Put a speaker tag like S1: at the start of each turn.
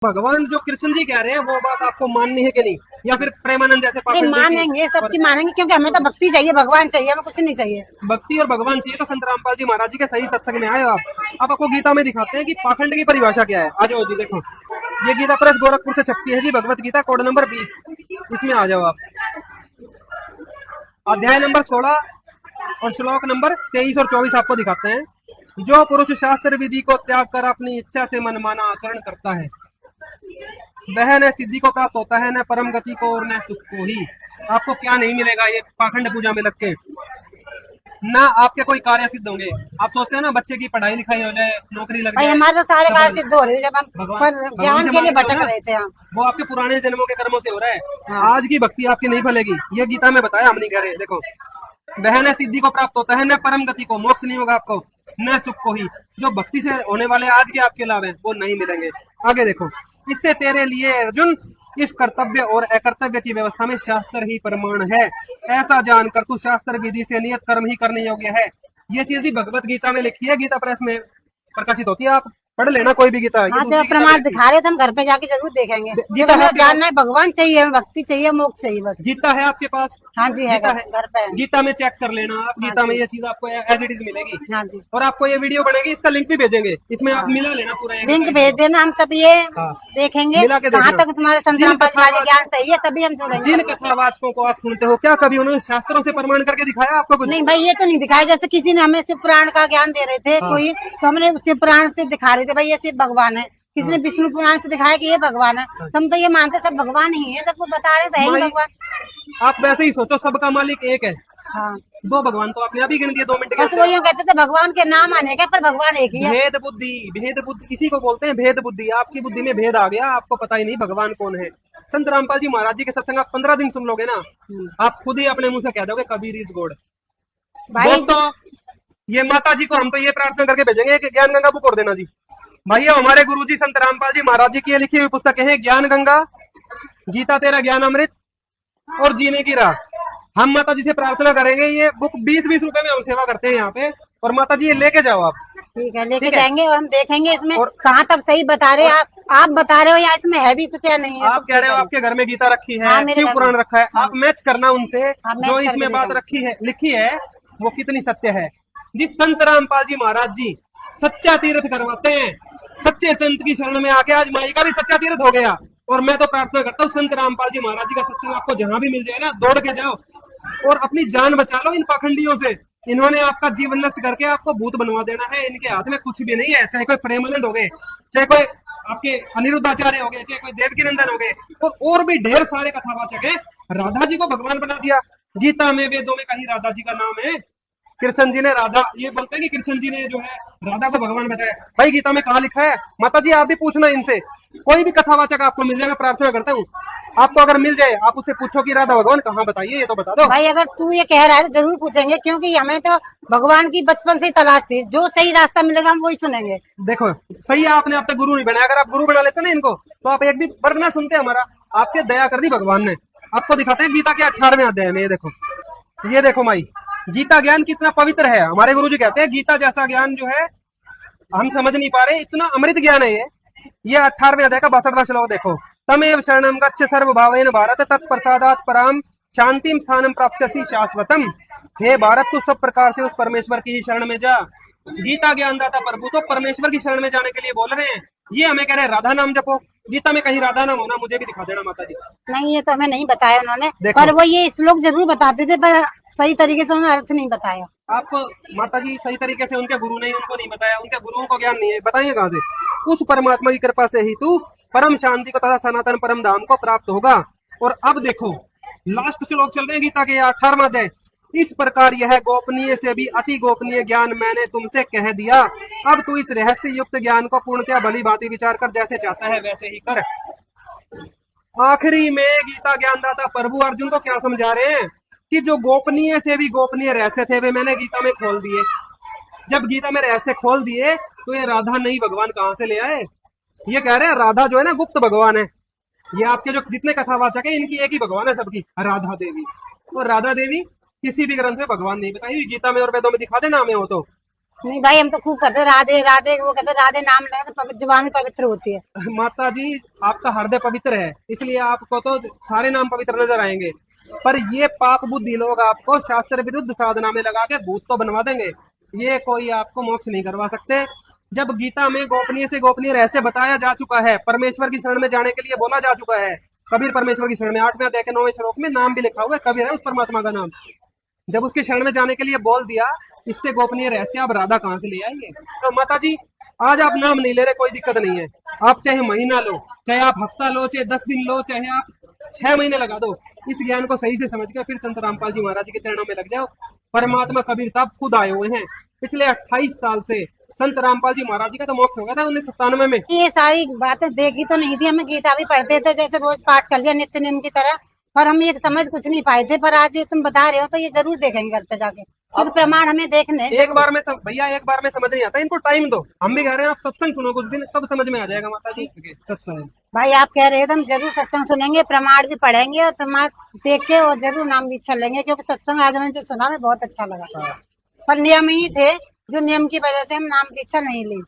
S1: भगवान जो कृष्ण जी कह रहे हैं वो बात आपको माननी है कि नहीं, या फिर प्रेमानंद जैसे
S2: नहीं मानेंगे, सबकी मानेंगे, क्योंकि हमें तो भक्ति चाहिए, भगवान चाहिए, हमें कुछ नहीं चाहिए।
S1: भक्ति और भगवान चाहिए तो संत रामपाल जी महाराज जी के सही सत्संग में आए हो आप। अब आपको गीता में दिखाते हैं कि पाखंड की परिभाषा क्या है। आ जाओ जी, देखो ये गीता प्रेस गोरखपुर से छपती है जी, भगवत गीता कोड नंबर 20। इसमें आ जाओ आप, अध्याय नंबर 16 और श्लोक नंबर 23 और 24 आपको दिखाते हैं। जो पुरुष शास्त्र विधि को त्याग कर अपनी इच्छा से मनमाना आचरण करता है वह न सिद्धि को प्राप्त होता है, न परम गति को और न सुख को ही। आपको क्या नहीं मिलेगा ये पाखंड पूजा में लग के, ना आपके कोई कार्य सिद्ध होंगे। आप सोचते हैं ना बच्चे की पढ़ाई लिखाई हो जाए, नौकरी लग
S2: भाई
S1: जाए,
S2: हमारे तो सारे कार्य सिद्ध हो रहे थे जब हम पर ज्ञान के लिए भटक रहे थे।
S1: वो आपके पुराने जन्मों के कर्मों से हो रहा है।
S2: हाँ।
S1: आज की भक्ति आपकी नहीं फलेगी, ये गीता में बताया, हम नहीं कह रहे। देखो वह न सिद्धि को प्राप्त होता है, न परम गति को, मोक्ष नहीं होगा आपको, न सुख को ही। जो भक्ति से होने वाले आज के आपके लाभ हैं वो नहीं मिलेंगे। आगे देखो, इससे तेरे लिए अर्जुन इस कर्तव्य और अकर्तव्य की व्यवस्था में शास्त्र ही प्रमाण है। ऐसा जानकर तू शास्त्र विधि से नियत कर्म ही करने योग्य है। ये चीज ही भगवत गीता में लिखी है, गीता प्रेस में प्रकाशित होती है, आप पढ़ लेना कोई भी गीता।
S2: हाँ, जो प्रमाण दिखा रहे थे हम घर पे जाके जरूर देखेंगे।
S1: गीता है
S2: जानना है, भगवान चाहिए, भक्ति चाहिए, मोक्ष चाहिए, बस।
S1: गीता है आपके पास?
S2: हाँ जी है,
S1: गीता है
S2: घर पे।
S1: गीता में चेक कर लेना आप, गीता में ये चीज आपको एज इट इज मिलेगी।
S2: हाँ जी।
S1: और आपको ये वीडियो बनेगी, इसका लिंक भी भेजेंगे, इसमें आप मिला लेना पूरा।
S2: लिंक भेज देना, हम सब ये देखेंगे
S1: मिला के
S2: कहाँ तक तुम्हारे संतान ज्ञान सही है, तभी हम जुड़ेंगे।
S1: जिन कथावाचकों को आप सुनते हो, क्या कभी उन्होंने शास्त्रों से प्रमाण करके दिखाया आपको कुछ?
S2: नहीं भाई, ये तो नहीं दिखाया। जैसे किसी ने हमें शिव पुराण का ज्ञान दे रहे थे कोई, तो हमने शिव पुराण से दिखा रहे थे भाई ये शिव भगवान है। किसी ने विष्णु पुराण से दिखाया कि ये भगवान है, हम तो ये मानते सब भगवान ही है, सबको बता रहे थे भगवान।
S1: आप वैसे ही सोचो, सबका मालिक एक है।
S2: हाँ,
S1: दो भगवान तो आपने अभी गिन दिए 2 मिनट के।
S2: बस वो यूँ कहते थे भगवान के नाम आने का, पर भगवान एक ही है।
S1: भेद बुद्धि इसी को बोलते हैं, भेद बुद्धि। आपकी बुद्धि में भेद आ गया, आपको पता ही नहीं भगवान कौन है। संत रामपाल जी महाराज जी के सत्संग आप 15 दिन सुन लोगे ना, आप खुद ही अपने मुंह से कह दोगे कबीर इज गॉड। दोस्तों, ये माता जी को हम तो ये प्रार्थना करके भेजेंगे कि ज्ञान गंगा बुक और देना जी। भैया हमारे गुरुजी संत रामपाल जी महाराज जी की लिखी हुई पुस्तकें हैं, ज्ञान गंगा, गीता तेरा ज्ञान अमृत और जीने की राह। हम माता जी से प्रार्थना करेंगे, ये बुक 20-20 रुपए में हम सेवा करते हैं यहाँ पे, और माता जी ये लेके जाओ आप।
S2: ठीक है, लेके जाएंगे और हम देखेंगे इसमें कहाँ तक सही बता रहे हैं आप बता रहे हो, या इसमें है भी कुछ या नहीं है।
S1: आप कह रहे हो आपके घर में गीता रखी है, शिव पुराण रखा है, आप मैच करना उनसे, जो इसमें बात रखी है लिखी है वो कितनी सत्य है। जिस संत रामपाल जी महाराज जी सच्चा तीर्थ करवाते हैं, सच्चे संत की शरण में आके आज माई का भी सच्चा तीर्थ हो गया। और मैं तो प्रार्थना करता हूँ संत रामपाल जी महाराज जी का सत्संग आपको जहां भी मिल जाए ना, दौड़ के जाओ और अपनी जान बचा लो इन पाखंडियों से। इन्होंने आपका जीवन नष्ट करके आपको भूत बनवा देना है। इनके हाथ में कुछ भी नहीं है, चाहे कोई प्रेमानंद हो गए, चाहे कोई आपके अनिरुद्धाचार्य हो गए, चाहे कोई देवकी नंदन हो गए, और भी ढेर सारे कथावाचक है। राधा जी को भगवान बना दिया, गीता में वेदों में कहीं राधा जी का नाम है? कृष्ण जी ने राधा, ये बोलते हैं कि कृष्ण जी ने जो है राधा को भगवान बताया, भाई गीता में कहाँ लिखा है? माता जी आप भी पूछना इनसे, कोई भी कथावाचक आपको मिल जाए, मैं प्रार्थना करता हूँ आपको अगर मिल जाए, आप उससे पूछो कि राधा भगवान कहाँ, बताइए ये तो बता दो।
S2: भाई अगर तू ये कह रहा है तो जरूर पूछेंगे, क्योंकि हमें तो भगवान की बचपन से ही तलाश थी। जो सही रास्ता मिलेगा हम वही चुनेंगे।
S1: देखो सही है, आपने अब तक गुरु नहीं बनाया, अगर आप गुरु बना लेते ना इनको तो आप एक भी वर्ग ना सुनते हमारा। आपके दया कर दी भगवान ने। आपको दिखाते हैं गीता के 18वें अध्याय में, ये देखो माई, गीता ज्ञान कितना पवित्र है। हमारे गुरु जी कहते हैं गीता जैसा ज्ञान जो है हम समझ नहीं पा रहे, इतना अमृत ज्ञान है ये 18वें अध्याय का 62वां श्लोक देखो। तमेव शरणम गच्छ सर्वभावेन भारत, तत्प्रसादात् पराम शांतिम स्थानम प्राप्स्यसि शाश्वतम। हे भारत, तू सब प्रकार से उस परमेश्वर की ही शरण में जा। गीता ज्ञानदाता प्रभु तो परमेश्वर की शरण में जाने के लिए बोल रहे हैं। ये हमें कह रहे हैं राधा नाम जपो। गीता में कहीं राधा नाम होना मुझे भी दिखा देना माता जी।
S2: नहीं, ये तो हमें नहीं बताया उन्होंने, पर वो ये श्लोक जरूर बताते थे, पर सही तरीके से उन्होंने अर्थ नहीं बताया।
S1: आपको माता जी सही तरीके से, उनके गुरु ने उनको नहीं बताया, उनके गुरुओं को ज्ञान नहीं है, बताइए कहाँ से? उस परमात्मा की कृपा से ही तू परम शांति को तथा सनातन परम धाम को प्राप्त होगा। और अब देखो लास्ट श्लोक चल रहे हैं गीता के 18वां अध्याय। इस प्रकार यह गोपनीय से भी अति गोपनीय ज्ञान मैंने तुमसे कह दिया। अब तू इस रहस्य युक्त ज्ञान को पूर्णतया भली भांति विचार कर, जैसे चाहता है वैसे ही कर। आखिरी में गीता ज्ञानदाता प्रभु अर्जुन को क्या समझा रहे हैं कि जो गोपनीय से भी गोपनीय रहस्य थे वे मैंने गीता में खोल दिए। जब गीता में रहस्य खोल दिए तो ये राधा नहीं भगवान कहां से ले आए? ये कह रहे हैं राधा जो है ना गुप्त भगवान है। ये आपके जो जितने कथावाचक है इनकी एक ही भगवान है सबकी, राधा देवी। तो राधा देवी किसी भी ग्रंथ में भगवान नहीं बताई, गीता में और वेदों में दिखा देना हमें हो तो।
S2: नहीं भाई, हम तो खूब कहते राधे राधे, वो कहते राधे नाम लेने से जुबान भी पवित्र होती है।
S1: माता जी आपका हृदय पवित्र है, इसलिए आपको तो सारे नाम पवित्र नजर आएंगे, पर ये पाप बुद्धि लोग आपको शास्त्र विरुद्ध साधना में लगा के भूत तो बनवा देंगे, ये कोई आपको मोक्ष नहीं करवा सकते। जब गीता में गोपनीय से गोपनीय रहस्य बताया जा चुका है, परमेश्वर की शरण में जाने के लिए बोला जा चुका है, कबीर परमेश्वर की शरण में 8वें अध्याय के 9वें श्लोक में नाम भी लिखा हुआ है, कबीर है उस परमात्मा का नाम। जब उसकी शरण में जाने के लिए बोल दिया, इससे गोपनीय रहस्य आप राधा कहाँ से ले आएंगे? तो माता जी आज आप नाम नहीं ले रहे, कोई दिक्कत नहीं है, आप चाहे महीना लो, चाहे आप हफ्ता लो, चाहे 10 दिन लो, चाहे आप 6 महीने लगा दो, इस ज्ञान को सही से समझ कर फिर संत रामपाल जी महाराज के चरणों में लग जाओ। परमात्मा कबीर साहब खुद आए हुए हैं, पिछले 28 साल से संत रामपाल जी महाराज जी का तो मोक्ष हो गया था 1997 में।
S2: ये सारी बातें देखी तो नहीं थी, हमें गीता भी पढ़ते थे, जैसे रोज पाठ कर लिया नित्य नियम की तरह, पर हम ये समझ कुछ नहीं पाए थे। पर आज ये तुम बता रहे हो तो ये जरूर देखेंगे घर पे जाके, तो प्रमाण हमें देखने।
S1: एक बार में भैया एक बार में समझ नहीं आता, इनको टाइम दो, हम भी कह रहे हैं आप सत्संग सुनो, कुछ दिन सब समझ में आ जाएगा माता जी सत्संग।
S2: भाई आप कह रहे थे, हम जरूर सत्संग सुनेंगे, प्रमाण भी पढ़ेंगे और प्रमाण देख के और जरूर नाम भी अच्छा लेंगे, क्योंकि सत्संग आज हमें जो सुना हमें बहुत अच्छा लगा, पर नियम ही थे जो नियम की वजह से हम नाम दीक्षा नहीं ली।